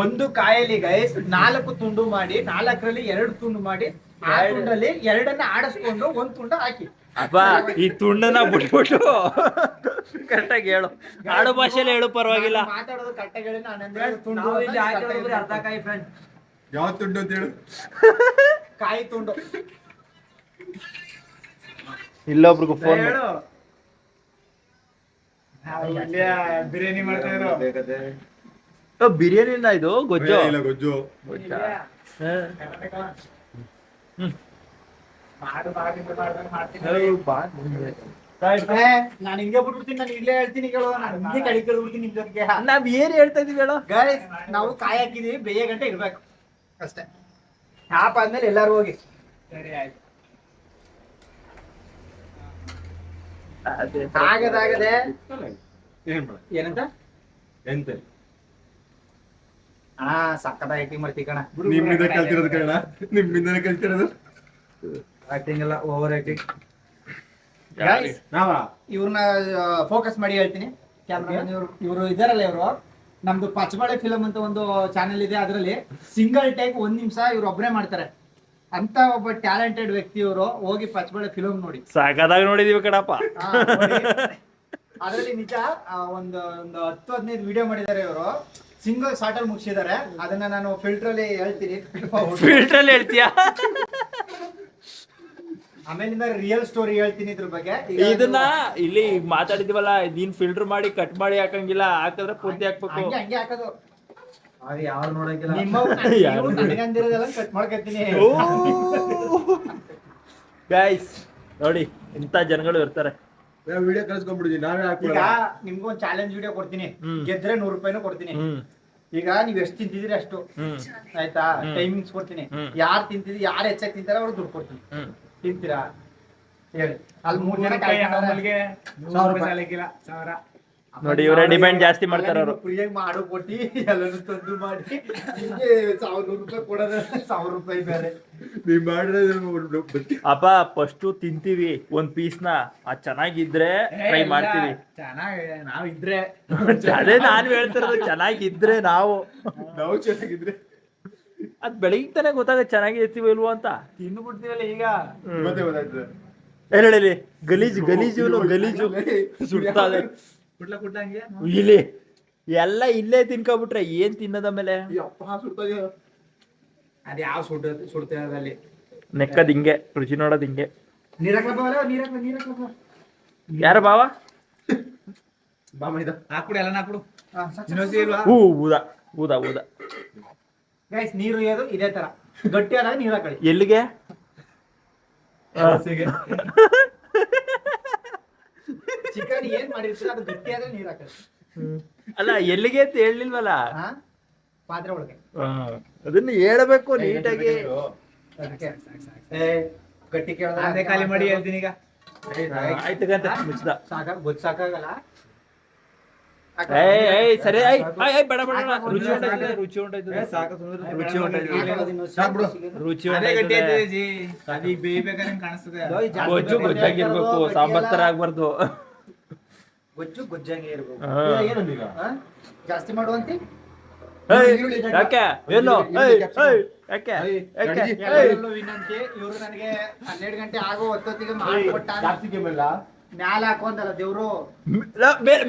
ಒಂದು ಕಾಯಲ್ಲಿ ಗೈಸ್ 4 ತುಂಡು ಮಾಡಿ 4ರಲ್ಲಿ 2 ತುಂಡು ಮಾಡಿ ಆ ತುಂಡಲ್ಲಿ 2ಅನ್ನ ಆಡಿಸ್ಕೊಂಡು 1 ತುಂಡ ಹಾಕಿ. ಅಪ್ಪ ಈ ತುಂಡನ್ನ ಬಿಟ್ಬಿಟ್ಟು ಕರೆಕ್ಟಾಗಿ ಹೇಳು. ಆಡು ಭಾಷೆಯಲ್ಲಿ ಹೇಳು ಪರವಾಗಿಲ್ಲ. ನಾನು ಮಾತಾಡೋದು ಕರೆಕ್ಟಾಗಿ ಹೇಳಿ. ನಾನು ತುಂಡು ನಾವು ಇಲ್ಲಿ ಅಂತ ಹಾಕಿರೋದು ಬರೀ ಅರ್ಥ ಅರ್ಧ ಕಾಯಿ ಫ್ರೆಂಡ್. ಯಾವ ತುಂಡು ಅಂತ ಹೇಳು. ಕಾಯಿ ತುಂಡು ಇಲ್ಲೊಬ್ರಿಗೂ ಫೋನ್ ಹೇಳು. ಬಿರಿಯಾನಿ ಮಾಡ್ತಾ ಇರೋ ಬಿರಿಯಾನಿನ ಇದು ಗೊಜ್ಜು. ಇಲ್ಲ ಗೊಜ್ಜು. ನಾನು ಹಿಂಗೆ ಬಿಟ್ಬಿಡ್ತೀನಿ. ನಾನು ಇಲ್ಲೇ ಹೇಳ್ತೀನಿ ಕೇಳೋ. ನಾನು ಹಿಂಗೆ ಕಡಿ ಕೇಳ್ಬಿಡ್ತೀನಿ ನಿಮ್ ಜೊತೆಗೆ. ನಾವ್ ಏನ್ ಹೇಳ್ತಾ ಇದೀವಿ ಹೇಳೋ. ಗೈಸ್ ನಾವು ಕಾಯಿ ಹಾಕಿದೀವಿ. ಬೇಯ ಗಂಟೆ ಇರ್ಬೇಕು ಅಷ್ಟೇ. ಆಪ್ ಆದ್ಮೇಲೆ ಎಲ್ಲಾರು ಹೋಗಿ. ಸರಿ ಆಯ್ತು. ಆಗದೆ ಏನ್ ಮಾಡ ಏನಂತ ಎಂತ ಸಕ್ಕದ ಆಕ್ಟಿಂಗ್ ಮಾಡ್ತಿ ಕಣ. ನಿಮ್ಮಿಂದ ಕಲ್ತಿರೋದು ಕಣ. ನಿಮ್ಮಿಂದನೇ ಕಲ್ತಿರೋದು. ಆಕ್ಟಿಂಗ್ ಎಲ್ಲ ಓವರ್ ಆಕ್ಟಿಂಗ್. ನಾವ ಇವ್ರನ್ನ ಫೋಕಸ್ ಮಾಡಿ ಹೇಳ್ತೀನಿ. ಕ್ಯಾಮ್ರಾ ಇವರು ಇದಾರಲ್ಲ, ಇವರು ನಮ್ದು ಪಚ್ಚಬಾಳೆ ಫಿಲಮ್ ಅಂತ ಒಂದು ಚಾನೆಲ್ ಇದೆ. ಅದರಲ್ಲಿ ಸಿಂಗಲ್ ಟೇಕ್ 1 ನಿಮಿಷ ಇವ್ರು ಒಬ್ಬರೇ ಮಾಡ್ತಾರೆ. ಅಂತ ಒಬ್ಬ ಟ್ಯಾಲೆಂಟೆಡ್ ವ್ಯಕ್ತಿ ಇವರು. ಹೋಗಿ ಪಚ್ಚಬಾಳೆ ಫಿಲಮ್ ನೋಡಿ. ಸಾಕಾದಾಗ ನೋಡಿದೀವಿ ಕಣಪ್ಪ. ಅದರಲ್ಲಿ ನಿಜ ಒಂದು 10-15 ವಿಡಿಯೋ ಮಾಡಿದ್ದಾರೆ ಇವರು. ಸಿಂಗಲ್ ಶಾರ್ಟ್ ಅಲ್ಲಿ ಮುಗಿಸಿದ್ದಾರೆ. ಅದನ್ನ ನಾನು ಫಿಲ್ಟರ್ ಅಲ್ಲಿ ಹೇಳ್ತೀನಿ. ಫಿಲ್ಟರ್ ಅಲ್ಲಿ ಹೇಳ್ತೀಯಾ? ಆಮೇಲಿಂದ ರಿಯಲ್ ಸ್ಟೋರಿ ಹೇಳ್ತೀನಿ ಇದ್ರ ಬಗ್ಗೆ. ಈಗ ಇದನ್ನ ಇಲ್ಲಿ ಮಾತಾಡಿದೀವಲ್ಲ, ನೀನ್ ಫಿಲ್ಟರ್ ಮಾಡಿ ಕಟ್ ಮಾಡಿ ಹಾಕಂಗಿಲ್ಲ, ಹಾಕಿದ್ರೆ ಪೂರ್ತಿ ಹಾಕ್ಬೇಕು. ಹಂಗೆ ಹಂಗೆ ಹಾಕೋದು. ಅದು ಯಾರು ನೋಡಂಗಿಲ್ಲ. ನನಗಂದಿರೋದೆಲ್ಲ ಕಟ್ ಮಾಡ್ಕೊತೀನಿ. ಗೈಸ್ ನೋಡಿ ಇಂಥ ಜನಗಳು ಇರ್ತಾರೆ. ನಾವು ವಿಡಿಯೋ ಕಳ್ಸ್ಕೊಂಡ್ಬಿಡಿದೀವಿ, ನಾವೇ ಈಗ ಹಾಕ್ಬಿಡ. ನಿಮ್ಗೊಂದು ಚಾಲೆಂಜ್ ವಿಡಿಯೋ ಕೊಡ್ತೀನಿ, ಹ್ಮ್. ಗೆದ್ರೆ 100 ರೂಪಾಯಿನೂ ಕೊಡ್ತೀನಿ. ಈಗ ನೀವ್ ಎಷ್ಟು ತಿಂತಿದ್ರಿ ಅಷ್ಟು, ಆಯ್ತಾ? ಟೈಮಿಂಗ್ಸ್ ಕೊಡ್ತೀನಿ. ಯಾರು ತಿಂತಿದ್ರಿ, ಯಾರು ಹೆಚ್ಚಾಗಿ ತಿಂತಾರ ಅವ್ರು ದುಡ್ಡು ಕೊಡ್ತೀನಿ. ತಿಂತೀರಾ ಹೇಳಿ. ಅಲ್ಲಿ 3 ಜನ ನೋಡಿ ಇವರೇ ಡಿಮ್ಯಾಂಡ್ ಜಾಸ್ತಿ ಮಾಡ್ತಾರ ಅವರು. ಫ್ರೀಯಾಗಿ ಮಾಡು ಕೊಟ್ಟಿ ಎಲ್ಲರೂ ತಂದು ಮಾಡಿ ನಿಮ್ಗೆ 1,000 ರೂಪಾಯಿ ಕೊಡೋದು, 1,000 ರೂಪಾಯಿ ಬೇರೆ. ನೀವ್ ಮಾಡಿದ್ರೆ ಅಪ್ಪ ಫಸ್ಟ್ ತಿಂತೀವಿ ಒಂದ್ ಪೀಸ್ನ, ಅದ್ ಚೆನ್ನಾಗಿದ್ರೆ ಟ್ರೈ ಮಾಡ್ತೀವಿ. ಚೆನ್ನಾಗಿ ನಾವ್ ಇದ್ರೆ ಅದೇ ನಾನು ಹೇಳ್ತಿರೋದು, ಚೆನ್ನಾಗಿದ್ರೆ ನಾವು ಚೆನ್ನಾಗಿದ್ರೆ ಅದ್ ಬೆಳಗ್ಗೆ ತಾನೇ ಗೊತ್ತಾಗುತ್ತೆ ಚೆನ್ನಾಗಿರ್ತೀವಿ ಇಲ್ವೋ ಅಂತ. ತಿಂದ್ಬಿಡ್ತೀವಲ್ಲ ಈಗ. ಮತ್ತೆ ಗೊತ್ತಾಯ್ತದೆ. ಹೇಳಿ ಗಲೀಜು ಗಲೀಜು ಸುಡ್ತಾ ಇದೆ. ಕುಟ್ಲಂಗೆ ಇಲ್ಲಿ ಎಲ್ಲ ಇಲ್ಲೇ ತಿನ್ಕೊಬಿಟ್ರೆ ಏನ್ ತಿನ್ನದ ಮೇಲೆ ಅಪ್ಪ ಸುಡ್ತಾ ಇದೆಯಾ? ಅದ್ ಯಾವ ಸುಡ್ತಿರೋದಲ್ಲಿ ನೆಕ್ಕದ್ ಹಿಂಗೆ, ರುಚಿ ನೋಡೋದ್ ಹಿಂಗೆ. ನೀರ್ ಹಾಕ್ಲಪ್ಪ. ಯಾರ ಬಾವ? ಬಾಮ ಇದ ಹಾಕ್ಬಿಡು, ಎಲ್ಲ ಹಾಕ್ಬಿಡು. ಹಾ, ಸಾಕು, ಇನ್ನೊಂದ್ಸಿ ಸಾಕು. ಇಲ್ವಾ? ಊದ ಗೈಸ್, ನೀರು ಇರೋದು ಇದೇ ತರ ಗಟ್ಟಿ ಆದಾಗ ನೀರ್ ಹಾಕೊಳ್ಳಿ. ಎಲ್ಲಿಗೆ? ಚಿಕನ್ ಏನ್ ಮಾಡಿರ್ತೀರ ಅದು ಗಟ್ಟಿ ಆದ್ರೆ ನೀರ್ ಹಾಕೊಳ್ಳಿ. ಅಲ್ಲ ಎಲ್ಲಿಗೆ ಅಂತ ಹೇಳಿಲ್ವಲ್ಲ. ಹಾ, ಪಾತ್ರೆ ಒಳಗೆ. ಅದನ್ನ ಹೇಳ್ಬೇಕು ನೀಟಾಗಿ. ಅದಕ್ಕೆ ಗಟ್ಟಿ ಕೇಳಿದ್ರೆ ಅದೇ ಖಾಲಿ ಮಾಡಿ ಹೇಳ್ತೀನಿ ಈಗ. ಆಯ್ತು ಗಂತ ಮುಚ್ಚಿದ. ಗೊತ್ತು ಸಾಕಾಗಲ್ಲ. ಏಯ್ ಸರಿ, ಬೇಡ ರುಚಿ ಹೊಂಟೈತೆ. ರುಚಿ ಅದೇ ಗಟ್ಟಿ ಹೊಂಟೈತೆ. ಆಯ್ತದೆ ಜಿ. ಅದು ಈಗ ಬೇಯ್ಬೇಕಾದ್ರೆ ಕಾಣಿಸ್ತದೆ. ಗೊಜ್ಜಾಗಿರ್ಬೇಕು, ಸಾಂಬಾರ್ ತರ ಆಗ್ಬಾರ್ದು. ಗೊಜ್ಜಂಗೆ ಇರ್ಬೇಕು. ಹಾ. ಏನಂದೀಗ? ಹಾ? ಜಾಸ್ತಿ ಮಾಡುವಂತಿ ಯಾಕೆ ಏನು ಯಾಕೆ ಎಲ್ಲರಲ್ಲೂ ವಿನಂತಿ. ಇವ್ರು ನನಗೆ 12 ಗಂಟೆ ಆಗೋ ಹೊತ್ತೊತ್ತಿಗೆ ಮಾಡ್ಕೊಟ್ಟ. ಜಾಸ್ತಿ ಮೇಲೆ ಮ್ಯಾಲ ಹಾಕೊಂದಲ್ಲ ದೇವ್ರು.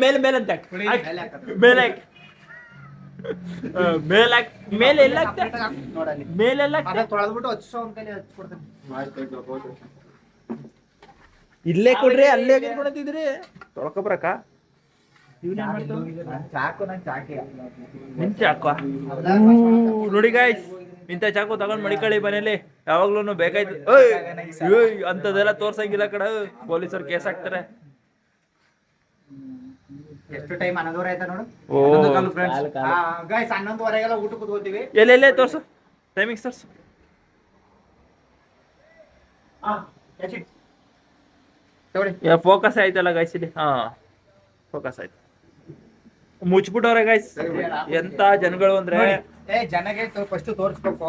ಮೇಲೆ ಅಂತ ಮೇಲೆ ಮೇಲೆ ಎಲ್ಲ ನೋಡಲ್ಲಿ ಮೇಲೆಲ್ಲ ಅದ ತೊಳೆದ್ಬಿಟ್ಟು ಹಚ್ಚೋ ಅಂತ ಹಚ್ಕೊಡ್ತೀನಿ. ಇಲ್ಲೇ ಕೊಡ್ರಿ, ಅಲ್ಲೇ ಕೊಡ್ತಿದ್ರಿ ತೊಳ್ಕೊಬ್ರಕ್ಕ. ಚಾಕು ನನ್ ಚಾಕಿ ನಿನ್ ಚಾಕು ನೋಡಿ ಗಾಯ್ಸ್, ಇಂಥ ಚಾಕು ತಗೊಂಡ್ ಮಡಿಕಳಿ ಮನೇಲಿ ಯಾವಾಗ್ಲೂ ಬೇಕಾಯ್ತು. ಅಂತದೆಲ್ಲ ತೋರ್ಸಂಗಿಲ್ಲ ಕಡ, ಪೊಲೀಸರು ಕೇಸ್ ಹಾಕ್ತಾರೆ. ಎಷ್ಟು ಟೈಮ್ 11:30 ಆಯ್ತಾ ನೋಡು. ಓ ಗೈಸ್ 11:30ಗೆಲ್ಲ ಊಟ ಕೂತ್ಕೋತೀವಿ. ಎಲ್ಲೆಲ್ಲೇ ತೋರ್ಸು, ಟೈಮಿಂಗ್ಸ್ ತೋರ್ಸು. ತಗೊಳ್ಳಿ. ಫೋಕಸ್ ಆಯ್ತಲ್ಲ ಗೈಸ್ ಇಲ್ಲಿ. ಹಾ ಫೋಕಸ್ ಆಯ್ತು. ಮುಚ್ಬಿಟ್ಟವ್ರೆ ಗೈಸ್. ಎಂತ ಜನಗಳು ಅಂದ್ರೆ ಜನಗೆ ಫಸ್ಟ್ ತೋರಿಸ್ಬೇಕು.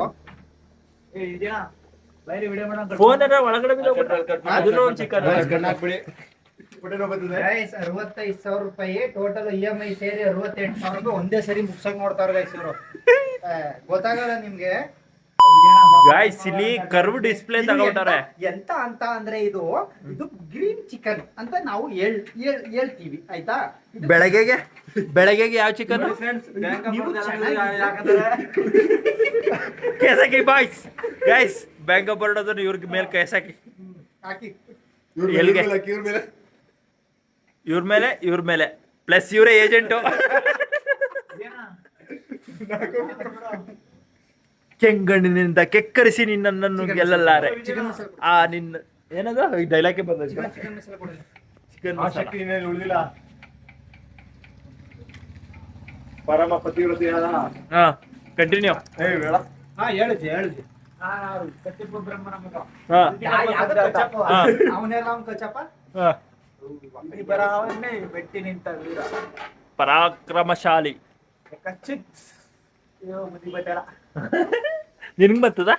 ಫೋನ್ ಒಳಗಡೆ ಅದನ್ನು ಒಂದು ಚಿಕನ್. 65,000 ರೂಪಾಯಿ ಟೋಟಲ್ EMI ಸೇರಿ 68,000 ರೂಪಾಯಿ ಒಂದೇ ಸರಿ ಮುಗ್ಸಕ್ ನೋಡ್ತಾರ ಗೈಸ್ ಇವರು. ಗೊತ್ತಾಗಲ್ಲ ನಿಮ್ಗೆ ಗಾಯ್ಸ್, ಇಲ್ಲಿ ಕರ್ವ್ ಡಿಸ್ಪ್ಲೇ ತಗೊಂಡವ್ರೆ. ಎಂತ ಅಂತ ಅಂದ್ರೆ ಇದು ಗ್ರೀನ್ ಚಿಕನ್ ಅಂತ ನಾವು ಹೇಳ್ತೀವಿ, ಆಯ್ತಾ? ಬೆಳಗ್ಗೆಗೆ ಯಾವ ಚಿಕನ್? ನೀವು ಕೇಸಾಕಿ ಬಾಯ್ಸ್. ಗೈಸ್ ಬ್ಯಾಂಕ್ ಆಫ್ ಬರೋಡೋದನ್ನ ಇವ್ರಿಗೆ ಮೇಲೆ ಕೇಸಾಕಿ. ಹಾಕಿ ಎಲ್ಲಿಗೆ? ಇವ್ರ ಮೇಲೆ ಪ್ಲಸ್ ಇವರೇ ಏಜೆಂಟು. ಕೆಂಗಣ್ಣಿನಿಂದ ಕೆಕ್ಕರಿಸಿ ನಿನ್ನನ್ನು ಗೆಲ್ಲಲಾರೆ. ಆ ನಿನ್ನ ಏನದು ಡೈಲಾಗೆ ಬಂದ ಚಿಕನ್ ಮಸಾಲ ಕೊಡಿ. ಚಿಕನ್ ಶಕ್ತಿ ಉಳಿದಿಲ್ಲ. ಪರಮ ಪತಿವ್ರತೆಯಾದ ಹಾ ಕಂಟಿನ್ಯೂ. ಬೇಡ. ಹೇಳಿದ್ವಿ ಬ್ರಹ್ಮನ ಮಗ. ಹಾ ಅವನೆಲ್ಲ ಅವ್ನ್ ಕಚ್ಚಪ್ಪ. ಹಾ ಈ ಬರವನ್ನೇ ಬೆಟ್ಟಿ ನಿಂತ ವೀರ. ಪರಾಕ್ರಮಶಾಲಿ. ಕಚ್ಚಿತ್ ಬುದ್ಧಿ ಬಟ್ಟೆಲ್ಲ. ನಿನ್ಗ್ ಬರ್ತದ?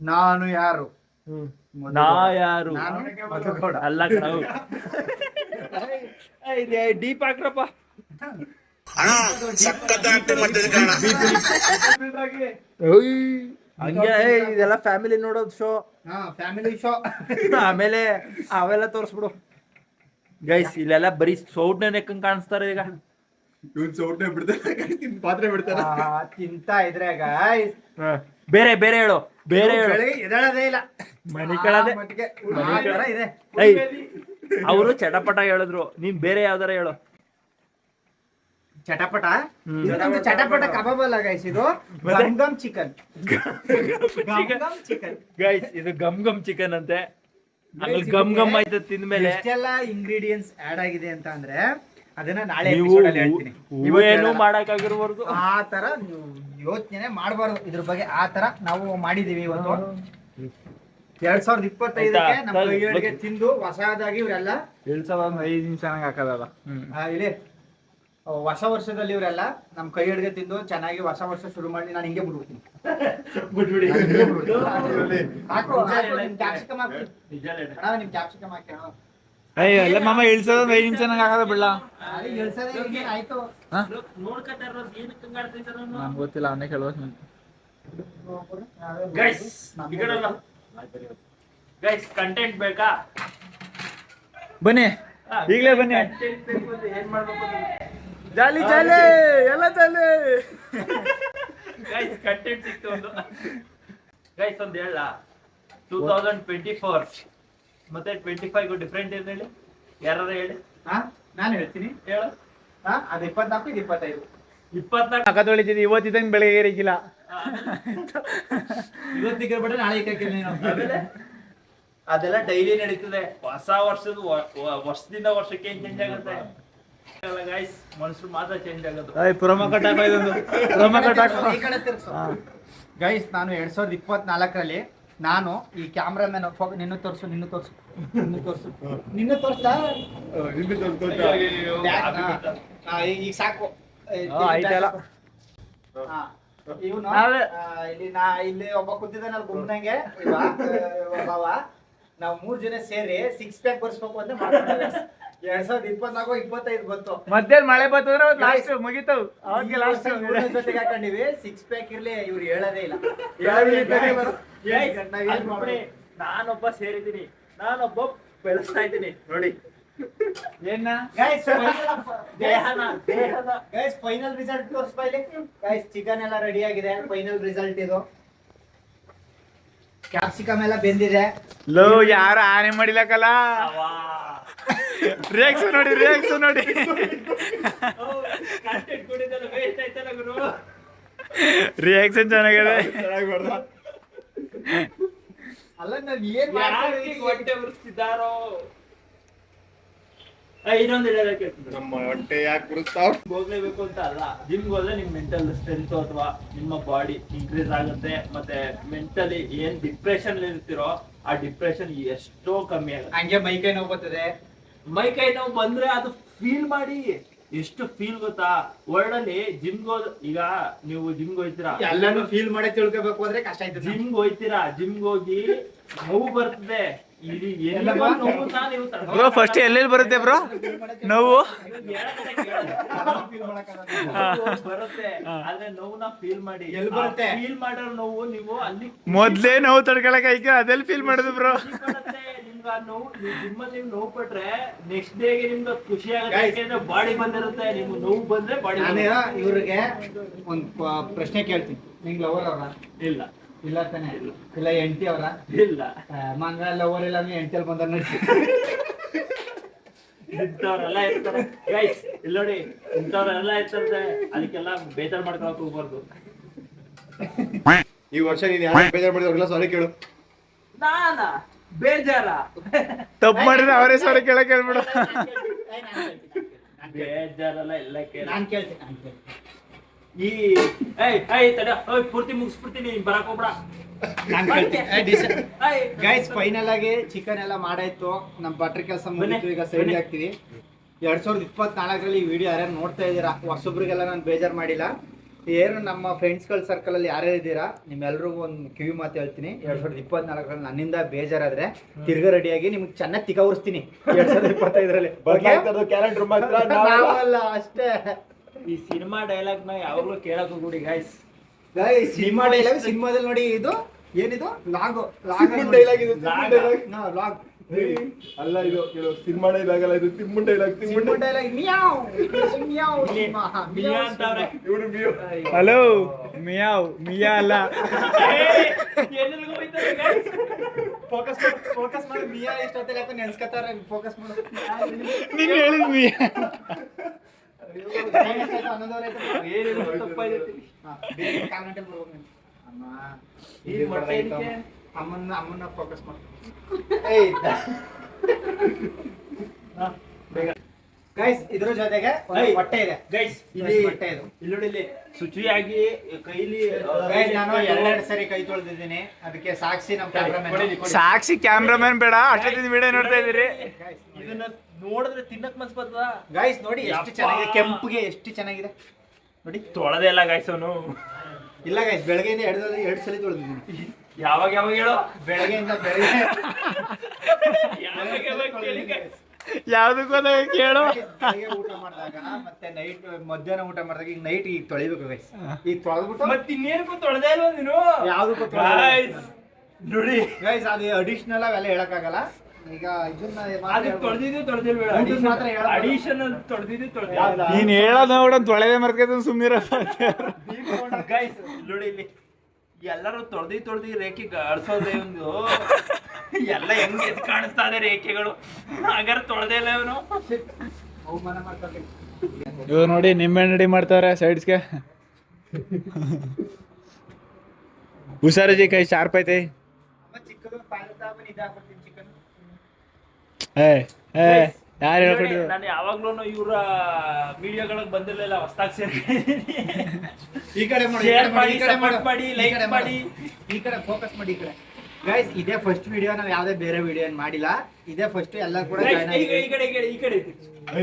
ನಾನು ಯಾರು? ನಾ ಯಾರು? ನಾನು ಮಧುಗೌಡ. ಅಲ್ಲ ಕಣವು. ಡೀಪ್ ಹಾಕ್ರಪ್ಪ. ಹಂಗೆ ಇದೆಲ್ಲ ಫ್ಯಾಮಿಲಿ ನೋಡೋದು ಶೋ. Family show. ಆಮೇಲೆ ಅವೆಲ್ಲ ತೋರಿಸ್ಬಿಡು ಗೈಸ್. ಇಲ್ಲೆಲ್ಲ ಬರೀ ಸೌಟ್ನ ನೆಕ್ಕಂಗ್ ಕಾಣಿಸ್ತಾರೆ ಈಗ. ಇವನ್ ಸೌಟ್ನೆ ಬಿಡ್ತಾರೆ, ಪಾತ್ರೆ ಬಿಡ್ತಾರ. ತಿಂತಾ ಇದ್ರೆ ಗಾಯ್ಸ್ ಬೇರೆ ಹೇಳು. ಬೇರೆ ಹೇಳು. ಬೆಳಗ್ಗೆ ಎದ್ದೇಳೋದೇ ಇಲ್ಲ. ಮನೆ ಕಳದೆ ಆ ಮಟ್ಟಿಗೆ ಆ ಥರ ಇದೆ. ಅವರು ಚಟಪಟ ಹೇಳಿದ್ರು, ನೀನ್ ಬೇರೆ ಯಾವ್ದಾರ ಹೇಳು. ಚಟಪಟ ಇದು ನಮ್ದು ಚಟಪಟ ಕಬಾಬ್ ಅಲ್ಲ ಗೈಸ್, ಇದು gum gum chicken. Chicken guys ಇದು ಗಮ್ ಗಮ್ ಚಿಕನ್ ಅಂತೆ. ಆಮೇಲೆ ಗಮ್ ಗಮ್ ಆಯ್ತು ತಿಂದ್ಮೇಲೆ. ಎಷ್ಟೆಲ್ಲ ಇಂಗ್ರೀಡಿಯೆಂಟ್ಸ್ ಆಡ್ ಆಗಿದೆ ಅಂತ ಅಂದ್ರೆ ಅದನ್ನ ನಾಳೆ ನೀವು episode ಅಲ್ಲಿ ಹೇಳ್ತೀನಿ. ಏನು ಮಾಡಕ್ಕಾಗಿರ್ಬಾರ್ದು. ಆ ತರ ನೀವು ಯೋಚನೆ ಮಾಡಬಾರ್ದು ಇದ್ರ ಬಗ್ಗೆ. ಆ ತರ ನಾವು ಮಾಡಿದೀವಿ ಇವತ್ತು 2025ಕ್ಕೆ ನಮ್ಮ ಕೈಗಳಿಗೆ ತಿಂದು ಹೊಸದಾಗಿ ಇವರೆಲ್ಲ ಇಳ್ಸೋದೊಂದು 5 ನಿಮಿಷ ಹಾಕೋದಲ್ಲ. ಇಲ್ಲಿ ಹೊಸ ವರ್ಷದಲ್ಲಿ ಇವರೆಲ್ಲ ನಮ್ಮ ಕೈ ಅಡ್ಗೆ ತಿಂದು ಚೆನ್ನಾಗಿ ಹೊಸ ವರ್ಷ ಶುರು ಮಾಡಿ ನಾನು ಹಿಂಗೆ ಬಿಡ್ಬಿಡ್ತೀನಿ. ಬಿಟ್ಬಿಡಿ. ಕ್ಯಾಪ್ಸಿಕಮ್ ಹಾಕಿ ನಿಜ ಹೇಳು. ಅಣ್ಣ, ನಿಮ್ ಕ್ಯಾಪ್ಸಿಕಮ್ ಹಾಕಿ ಅಣ್ಣ. ಎಲ್ಲ ಮಾಮ ಇಳ್ಸೋದೊಂದು 5 ನಿಮಿಷ ಹಾಕೋದ ಬಿಡ್ಲ. ಅಲ್ಲಿ ಎಳ್ಸೋದೇ ಹಿಂಗೆ ಆಯ್ತು. ನೋಡ್ಕೊತಾ ಇರೋದು ಏನಕ್ಕೆ ಹಂಗಾಡ್ತೈತೆ ನಾನು? ನಂಗೆ ಗೊತ್ತಿಲ್ಲ, ಅವನೇ ಕೇಳ್ಬೇಕು. ಗೈಸ್ ಗೈಸ್ ಕಂಟೆಂಟ್ ಬೇಕಾ? ಬನ್ನಿ ಈಗಲೇ ಬನ್ನಿ. ಕಂಟೆಂಟ್ ಬೇಕು ಅಂದ್ರೆ ಏನ್ ಮಾಡ್ಬೇಕು ಅಂದ್ರೆ ಜಾಲಿ ಜಾಲಿ ಎಲ್ಲ ಜಾಲಿ. ಗೈಸ್ ಕಂಟೆಂಟ್ ಸಿಕ್ತು ಒಂದು. ಗೈಸ್ ಒಂದು ಹೇಳ 2024 ಮತ್ತೆ 25 ಡಿಫ್ರೆಂಟ್ ಏನ್ ಹೇಳಿ? ಯಾರು ಹೇಳಿ? ನಾನು ಹೇಳ್ತೀನಿ. ಹೇಳು. ಅದು 24 ಇದು 25. 24 ಅಕ್ಕ ತೊಳಿತೀನಿ, ಇವತ್ತಿದ್ದಂಗೆ ಬೆಳಗ್ಗೆ ಇರಕ್ಕಿಲ್ಲ. ಇವತ್ತಿಗೆ ಬಿಡ ನಾಳೆ ಇಕ್ಕಕ್ಕಿಲ್ಲ ನೀನು. ಆಮೇಲೆ ಅದೆಲ್ಲ ಡೈಲಿ ನಡೀತದೆ. ಹೊಸ ವರ್ಷದ ವರ್ಷದಿಂದ ವರ್ಷಕ್ಕೆ ಏನ್ ಚೇಂಜ್ ಆಗುತ್ತೆ ಗೈಸ್? ಮನುಷ್ಯರು ಮಾತ್ರ ಚೇಂಜ್ ಆಗೋದು. ಪ್ರೊಮೋ ಕಟ್ ಹಾಕೋ, ಇದೊಂದು ಪ್ರೊಮೋ ಕಟ್ ಹಾಕೋ. ಈ ಕಡೆ ತಿರ್ಗ್ಸು. ಗೈಸ್ ನಾನು 2024ರಲ್ಲಿ ನಾನು ಈ ಕ್ಯಾಮ್ರಾಮನ್ ನಿನ್ನ ತೋರ್ಸು ತೋರ್ಸ್ತಾ ಈಗ ಸಾಕು. ಆಯ್ತಲ್ಲ. ಇವನು ಇಲ್ಲಿ ಒಬ್ಬ ಕೂತಿದ್ದಾನಲ್ಲ ಗುಮ್ನಂಗೆ ಬಾವ, ನಾವು 3 ಜನ ಸೇರಿ 6 ಪ್ಯಾಕ್ ಬರ್ಸ್ಬೇಕು ಅಂತ ಮಾಡ್ಕೊಂಡ್ವಿ. 2024 25 ಬಂತು. ಮಧ್ಯಾಹ್ನ ಮಳೆ ಬರ್ತಂದ್ರೆ ಲಾಸ್ಟ್ ಮುಗಿತಾವ್. ಅವಾಗ ಲಾಸ್ಟ್ ಜೊತೆಗೆ ಹಾಕೊಂಡಿವಿ. 6 ಪ್ಯಾಕ್ ಇರ್ಲಿ, ಇವ್ರು ಹೇಳೋದೇ ಇಲ್ಲ. ನಾನೊಬ್ಬ ಸೇರಿದ್ದೀನಿ, ನಾನೊಬ್ಬ ಬೆಳೆಸ್ತಾ ಇದ್ದೀನಿ ನೋಡಿ. ಏನ ಗೈಸ್ ಫೈನಲ್ ರಿಸಲ್ಟ್ ತೋರಿಸ್ಬಾ ಇಲ್ಲಿ. ಗೈಸ್ ಚಿಕನ್ ಎಲ್ಲ ರೆಡಿ ಆಗಿದೆ. ಫೈನಲ್ ರಿಸಲ್ಟ್ ಇದು. ಕ್ಯಾಪ್ಸಿಕಮ್ ಎಲ್ಲ ಬೆಂದಿದೆ. ಲೋ ಯಾರು ಆನೆ ಮಾಡಿಲಕಲ್ಲ. ರಿಯಾಕ್ಷನ್ ನೋಡಿ. ರಿಯಾಕ್ಷನ್ ಚೆನ್ನಾಗಿದೆ. ಅಲ್ಲ ನಾವ್ ಏನ್ ಹೊಟ್ಟೆ ಉರಿಸ್ತಿದ್ದಾರೋ? ಇನ್ನೊಂದು ಹೇಳಕ್ಕೆ ನಮ್ಮ ಹೊಟ್ಟೆ ಯಾಕೆ ಬಿಡಿಸ್ತಾವ್? ಹೋಗ್ಲೇಬೇಕು ಅಂತ ಅಲ್ಲ, ಜಿಮ್ಗೆ ಹೋದ್ರೆ ನಿಮ್ ಮೆಂಟಲ್ ಸ್ಟ್ರೆಂತ್ ಅಥವಾ ನಿಮ್ಮ ಬಾಡಿ ಇನ್ಕ್ರೀಸ್ ಆಗುತ್ತೆ. ಮತ್ತೆ ಮೆಂಟಲಿ ಏನ್ ಡಿಪ್ರೆಷನ್ ಇರ್ತಿರೋ ಆ ಡಿಪ್ರೆಷನ್ ಎಷ್ಟೋ ಕಮ್ಮಿ ಆಗುತ್ತೆ. ಹಂಗೆ ಮೈಕೈ ನೋವು ಬರ್ತದೆ. ಮೈಕೈ ನೋವು ಬಂದ್ರೆ ಅದು ಫೀಲ್ ಮಾಡಿ. ಎಷ್ಟು ಫೀಲ್ ಗೊತ್ತಾ? ವರ್ಲ್ಡ್ ಅಲ್ಲಿ ಜಿಮ್ಗೆ ಈಗ ನೀವು ಜಿಮ್ಗೆ ಹೋಗ್ತೀರಾ, ಎಲ್ಲಾನು ಫೀಲ್ ಮಾಡಿ ತಿಳ್ಕೊಬೇಕು ಅಂದ್ರೆ ಕಷ್ಟ ಆಯ್ತದೆ. ಜಿಮ್ಗೆ ಹೋಗ್ತೀರಾ, ಜಿಮ್ಗೆ ಹೋಗಿ ನೋವು ಬರ್ತದೆ. ಇಲ್ಲಿ ಎಲ್ಲಪ್ಪ? ನೋವುನ ನೀವು ಬ್ರೋ ಫಸ್ಟ್ ಎಲ್ಲೆಲ್ಲಿ ಬರುತ್ತೆ ಬ್ರೋ ನೋವು? ಬರುತ್ತೆ, ಆದ್ರೆ ನೋವುನ ಫೀಲ್ ಮಾಡಿ. ಎಲ್ಲಿ ಬರುತ್ತೆ? ಫೀಲ್ ಮಾಡೋ ನೋವು ನೀವು ಅಲ್ಲಿ ಮೊದ್ಲೇ ನೋವು ತಡ್ಕೊಳಕ್ ಐಕೆ, ಅದೆಲ್ಲಿ ಫೀಲ್ ಮಾಡುದು ಬ್ರೋ? ನಿಮ್ಗೆ ಆ ನೋವು ಜಿಮ್ಮಲ್ಲಿ ನೀವು ನೋವು ಪಟ್ರೆ ನೆಕ್ಸ್ಟ್ ಡೇಗೆ ನಿಮ್ಗೆ ಖುಷಿ ಆಗುತ್ತೆ. ಯಾಕೆಂದ್ರೆ ಬಾಡಿ ಬಂದಿರುತ್ತೆ. ನಿಮ್ಗೆ ನೋವು ಬಂದ್ರೆ ಬಾಡಿ. ನಾನು ಇವ್ರಿಗೆ ಒಂದ್ ಪ್ರಶ್ನೆ ಕೇಳ್ತೀನಿ. ನಿಂಗ್ ಲವರ್ ಅವ್ರ? ಇಲ್ಲ ಇಲ್ಲ ತಾನೆ? ಇಲ್ಲ ಹೆಂಡತಿ ಅವ್ರ? ಇಲ್ಲ. ಮಂಗ ಲವರ್ ಇಲ್ಲ ಅಂದ್ರೆ ಹೆಂಡತಿಯಲ್ಲಿ ಬಂದ ನಡ್ಸಿ. ಇಂಥವ್ರೆಲ್ಲ ಇರ್ತಾರೆ ಗೈಸ್. ಇಲ್ಲಿ ನೋಡಿ, ಇಂಥವ್ರೆಲ್ಲ ಇರ್ತಾರೆ. ಅದಕ್ಕೆಲ್ಲ ಬೇಜಾರ್ ಮಾಡ್ಕೊಳಕ್ ಹೋಗ್ಬಾರ್ದು. ಈ ವರ್ಷ ನೀನ್ ಯಾರು ಬೇಜಾರ್ ಮಾಡಿದವ್ರಿಗೆಲ್ಲ ಸಾರಿ ಕೇಳು. ನಾನ ಬೇಜಾರ ತಪ್ಪು ಮಾಡಿದ್ರೆ ಅವರೇ ಸಾರಿ ಕೇಳಕ್ ಹೇಳ್ಬಿಡು. ಬೇಜಾರಲ್ಲ ಎಲ್ಲ ಕೇಳ. ನಾನ್ ಕೇಳ್ತೀನಿ. ಈ ತಡ ಪೂರ್ತಿ ಮುಗಿಸ್ಬಿಡ್ತೀನಿ, ಬರಕ್ ಹೋಗ್ಬೇಡ. ಗೈಸ್ ಫೈನಲ್ ಆಗಿ ಚಿಕನ್ ಎಲ್ಲ ಮಾಡಾಯ್ತು. ನಮ್ ಬಟ್ರ್ ಕೆಲಸ ಮುಗಿತು. ಈಗ ಸೈಡ್ ಹಾಕ್ತಿವಿ. 2024ರಲ್ಲಿ ಈ ವಿಡಿಯೋ ಯಾರ್ಯಾರು ನೋಡ್ತಾ ಇದ್ದೀರಾ, ಹೊಸೊಬ್ರಿಗೆಲ್ಲ ನಾನು ಬೇಜಾರ್ ಮಾಡಿಲ್ಲ. ಏನು ನಮ್ಮ ಫ್ರೆಂಡ್ಸ್ಗಳ ಸರ್ಕಲ್ ಅಲ್ಲಿ ಯಾರ್ಯಾರು ಇದ್ದೀರಾ ನಿಮ್ಮೆಲ್ರಿಗೂ ಒಂದು ಕಿವಿ ಮಾತು ಹೇಳ್ತೀನಿ. 2024ರಲ್ಲಿ ನನ್ನಿಂದ ಬೇಜಾರಾದ್ರೆ ತಿರ್ಗಾ ರೆಡಿಯಾಗಿ ನಿಮ್ಗೆ ಚೆನ್ನಾಗಿ ತಿಕ್ಕ ಉರಿಸ್ತೀನಿ 2025ರಲ್ಲಿ. ಕ್ಯಾಲೆಂಡರ್ ಮಾತ್ರ ನಾವಲ್ಲ ಅಷ್ಟೇ. ಈ ಸಿನಿಮಾ ಡೈಲಾಗ್ ನ ಯಾವಾಗ್ಲೂ ಕೇಳಕ್ ಹೋಗ್ಬಿಡಿ ಗೈಸ್. ಸಿನಿಮಾ ಡೈಲಾಗ್ ಸಿನಿಮಾದಲ್ಲಿ ನೋಡಿ. ಇದು ಏನಿದು ಲಾಗ್ ಡೈಲಾಗ್ ಇದು ಲಾಗ್ ಅಲ್ಲ ಇದು ಸಿನಿಮಾ ಡೈಲಾಗ್ ಅಲ್ಲ ಇದು ತಿಮ್ಮುಂಡ ಡೈಲಾಗ್ ಸಿಂಹ dialogue, ಮಿಯಾವ್, ಮಿಯಾವ್, ಮಿಯಾ ಮಿಯಾವ್. ಅಂತವ್ರೆ. ಇವನು ಮಿಯೋ ಹಲೋ ಮಿಯಾವ್ ಮಿಯಾ ಅಲ್ಲ ಎಲ್ಲೆಲ್ಲಿಗೋ ಹೋಯ್ತಾರೆ guys. ಫೋಕಸ್ ಮಾಡಿ ಮಿಯಾ ಇಷ್ಟೊತ್ತಲ್ಲಿ ಯಾಕೋ ನೆನ್ಸ್ಕೊತಾರೆ ಫೋಕಸ್ ಮಾಡು ನೀನ್ ಹೇಳಿದ್ ಮಿಯಾ ಏನಿಲ್ಲ, ತಪ್ಪಾಯ್ತು. ಈ ಮೊಟ್ಟೆ ಏನಕ್ಕೆ? ಅಮ್ಮನ್ನ ಫೋಕಸ್ ಮಾಡಿ ಗೈಸ್ ಇದ್ರ ಜೊತೆಗೆ ಒಂದು ಏಯ್. ಹೊಟ್ಟೆ ಇದೆ Guys, ಇಲ್ಲಿ ಇಲ್ಲಿ ಹೊಟ್ಟೆ ಇದು ಇಲ್ಲಿ ಶುಚಿಯಾಗಿ ಕೈಲಿ ಗೈಸ್ ನಾನು ಎರಡೆರಡು ಸರಿ ಕೈ ತೊಳೆದಿದ್ದೀನಿ ಅದಕ್ಕೆ ಸಾಕ್ಷಿ ನಮ್ಮ ಕ್ಯಾಮ್ರಾಮನ್ ಸಾಕ್ಷಿ ಕ್ಯಾಮ್ರಾಮನ್ ಬೇಡ ಅಷ್ಟೊತ್ತಿನ ವಿಡಿಯೋ ನೋಡ್ತಾ ಇದೀರಿ ಇದನ್ನ ನೋಡಿದ್ರೆ ತಿನ್ನಕ್ ಮನ್ಸ್ ಬರ್ತದ. ಗೈಸ್ ನೋಡಿ ಎಷ್ಟು ಯಪ್ಪಾ. ಚೆನ್ನಾಗಿದೆ ಕೆಂಪುಗೆ ಎಷ್ಟು ಚೆನ್ನಾಗಿದೆ ನೋಡಿ ತೊಳೆದೇ ಇಲ್ಲ ಗಾಯ್ಸ್ ಅವನು. ಇಲ್ಲ ಗೈಸ್ ಬೆಳಗ್ಗೆಯಿಂದ ಎರಡು ಸಲ ತೊಳೆದಿದ್ದೀನಿ ಯಾವಾಗ ಯಾವಾಗ ಹೇಳೋ ಬೆಳಗ್ಗೆಯಿಂದ ಬೆಳಗ್ಗೆ ಯಾವಾಗ ಯಾವಾಗ ಕೇಳಿ guys. ಯಾವ್ದಕ್ಕೂ ಹೋದಾಗ ಕೇಳು ಬೆಳಗ್ಗೆ ಊಟ ಮಾಡಿದಾಗ ಮತ್ತೆ ನೈಟ್ ಮಧ್ಯಾಹ್ನ ಊಟ ಮಾಡಿದಾಗ ಈಗ ನೈಟ್ ಈಗ ತೊಳಿಬೇಕು ಗೈಸ್ ಈಗ ತೊಳೆದ್ಬಿಟ್ಟು ಮತ್ ಇನ್ನೇನಕ್ಕೂ ತೊಳೆದೇ ಇಲ್ವಾ ನೀನು? ಯಾವ್ದಕ್ಕೂ Guys, ನೋಡಿ ಗೈಸ್ ಅದು ಅಡಿಷನಲ್ ಅವೆಲ್ಲ ಹೇಳಕ್ಕಾಗಲ್ಲ ಈಗ ಇದನ್ನ ಅದಕ್ಕೆ ತೊಳೆದಿದ್ದು ತೊಳೆದಿಲ್ಬೇಡ. ಊಟದ್ ಮಾತ್ರ ಹೇಳೋದು. ಅಡಿಷನಲ್ ತೊಳೆದಿದ್ದು ತೊಳೆದಿಲ್ಲ. ನೀನ್ ಹೇಳೋದ್ ನೋಡ ತೊಳೆದೇ ಮರ್ಕೈತ ಸುಮ್ನಿರಪ್ಪ ಗೈಸ್ ನೋಡಿ ಇಲ್ಲಿ ಎಲ್ಲರೂ ತೊಳ್ದಿ ರೇಖೆ ಅಳ್ಸೋದೇ ಒಂದು ಎಲ್ಲ ಹೆಂಗ್ ಎದ್ದು ಕಾಣಿಸ್ತಾ ಇದೆ ರೇಖೆಗಳು. ಹಾಗಾದ್ರೆ ತೊಳೆದೇ ಇಲ್ಲ ಇವನು. ಅವಮಾನ ಮಾಡ್ತಾರೆ ಇವ್ ನೋಡಿ ನಿಂಬೆಹಣ್ಣು ರೆಡಿ ಮಾಡ್ತಾವ್ರೆ ಸೈಡ್ಸ್ಗೆ ಹುಷಾರಜಿ ಕೈ ಶಾರ್ಪ್ ಐತೆ ಚಿಕ್ಕದು ಪಾಲತಾವನ್ ಇದಾಗ್ಬಿಡ್ತೀನಿ ಚಿಕನ್ ಏ ಏ ಯಾರು ಹೇಳ್ಕೊಟ್ಟಿದ್ರು ನಾನು ಯಾವಾಗ್ಲೂ ಇವರ ವಿಡಿಯೋಗಳಿಗೆ ಬಂದಿರಲಿಲ್ಲ, ಹೊಸ್ದಾಗಿ ಸೇರ್ಕೊಂಡಿದ್ದೀನಿ. ಈ ಕಡೆ ಮಾಡಿ Share ಮಾಡಿ, support ಮಾಡಿ, like ಮಾಡಿ. ಈ ಕಡೆ ಫೋಕಸ್ ಮಾಡಿ ಈ ಕಡೆ ಗೈಸ್ ಇದೇ ಫಸ್ಟ್ ವಿಡಿಯೋ ನಾವು ಯಾವ್ದೇ ಬೇರೆ ವಿಡಿಯೋ ಏನ್ ಮಾಡಿಲ್ಲ ಇದೇ ಫಸ್ಟ್ ಎಲ್ಲ ಕೂಡ Guys, ಜಾಯ್ನ್ ಈ ಕಡೆ ಈ ಕಡೆ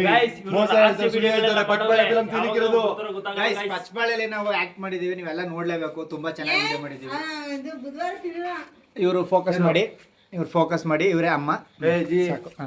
Guys, ಇವ್ರು ಮೋಸ last ಹೇಳ್ತಾರೆ, ಸುಳ್ಳು video ಹೇಳ್ತಾರೆ, ಎಲ್ಲ ಪಟ್ಬಾಳೆ film ಯಾವಾಗ ತಿನ್ನಕ್ಕಿರೋದು. ಗೊತ್ತಾಗಲ್ಲ ಗೈಸ್ guys. ಪಚ್ಚಬಾಳೆಲಿ ನಾವು ಆಕ್ಟ್ ಮಾಡಿದೀವಿ ನೀವೆಲ್ಲ ನೋಡ್ಲೇಬೇಕು ತುಂಬಾ ಚೆನ್ನಾಗಿ ವಿಡಿಯೋ ಮಾಡಿದೀವಿ ಇದು ಬುಧವಾರ ತಿಂಗಳ ಇವರು ಫೋಕಸ್ ಮಾಡಿ ಇವರೇ ಅಮ್ಮ ಏ ಜಿ ಸಾಕು. ಹಾ.